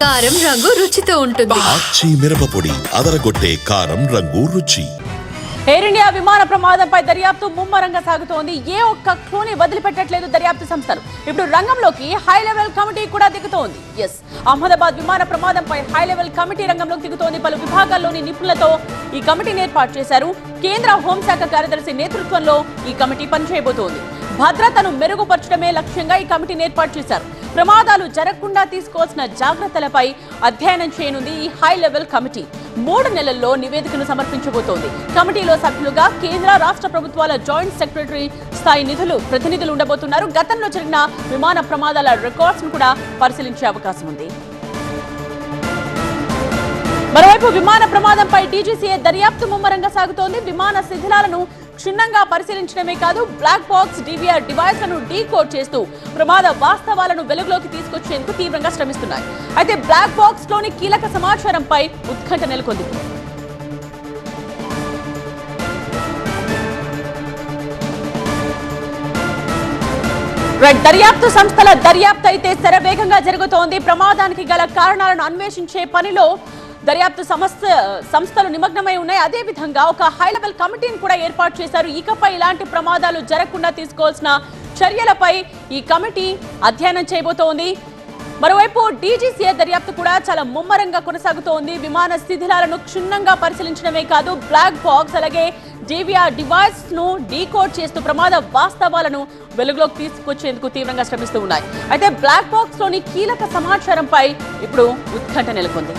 కారం రంగు రుచితో ఉంటుంది. ఆచి మిరపపొడి అదరగొట్టే కారం రంగు రుచి. ఎయిర్ ఇండియా విమాన ప్రమాదంపై దర్యాప్తు ముమ్మరంగా సాగుతోంది. ఏ ఒక్క క్లూని వదిలిపెట్టట్లేదు దర్యాప్తు సంస్థలు. ఇప్పుడు రంగంలోకి హై లెవెల్ కమిటీ కూడా దిగుతోంది. అహ్మదాబాద్ విమాన ప్రమాదంపై హై లెవెల్ కమిటీ రంగంలోకి దిగుతోంది. పలు విభాగాల్లోని నిపుణులతో ఈ కమిటీని ఏర్పాటు చేశారు. కేంద్ర హోంశాఖ కార్యదర్శి నేతృత్వంలో ఈ కమిటీ పనిచేయబోతోంది. భద్రతను మెరుగుపరచడమే లక్ష్యంగా ఈ కమిటీని ఏర్పాటు చేశారు. ప్రమాదాలు జరగకుండా తీసుకోవాల్సిన జాగ్రత్తలపై అధ్యయనం చేయనుంది ఈ హై లెవెల్ కమిటీ. 3 నెలల్లో నివేదికను సమర్పించబోతోంది. కమిటీలో సభ్యులుగా కేంద్ర రాష్ట్ర ప్రభుత్వాల జాయింట్ సెక్రటరీ స్థాయి ప్రతినిధులు ఉండబోతున్నారు. గతంలో జరిగిన విమాన ప్రమాదాల రికార్డ్స్ ను కూడా పరిశీలించే అవకాశం ఉంది. మరోవైపు విమాన ప్రమాదంపై డీజీసీఏ దర్యాప్తు ముమ్మరంగా సాగుతోంది. విమాన శిథిలాలను క్షుణ్ణంగా పరిశీలించడమే కాదు, బ్లాక్ బాక్స్ డివిఆర్ డివైస్లను డీకోడ్ చేస్తూ ప్రమాద వాస్తవాలను వెలుగులోకి తీసుకొచ్చేందుకు తీవ్రంగా శ్రమిస్తున్నాయి. అయితే బ్లాక్ బాక్స్ లోని కీలక సమాచారంపై ఉత్కంఠ నెలకొంది. దర్యాప్తు సంస్థల దర్యాప్తు అయితే శరవేగంగా జరుగుతోంది. ప్రమాదానికి గల కారణాలను అన్వేషించే పనిలో దర్యాప్తు సంస్థలు నిమగ్నమై ఉన్నాయి. అదే విధంగా ఒక హై లెవెల్ కమిటీని కూడా ఏర్పాటు చేశారు. ఇకపై ఇలాంటి ప్రమాదాలు జరగకుండా తీసుకోవాల్సిన చర్యలపై ఈ కమిటీ అధ్యయనం చేయబోతోంది. మరోవైపు డీజీసీఏ దర్యాప్తు కూడా చాలా ముమ్మరంగా కొనసాగుతోంది. విమాన శిథిలాలను క్షుణ్ణంగా పరిశీలించడమే కాదు, బ్లాక్ బాక్స్ అలాగే డివిఆర్ డివైస్ ను డీకోడ్ చేస్తూ ప్రమాద వాస్తవాలను వెలుగులోకి తీసుకొచ్చేందుకు తీవ్రంగా శ్రమిస్తూ ఉన్నాయి. అయితే బ్లాక్ బాక్స్ లోని కీలక సమాచారంపై ఇప్పుడు ఉత్కంఠ నెలకొంది.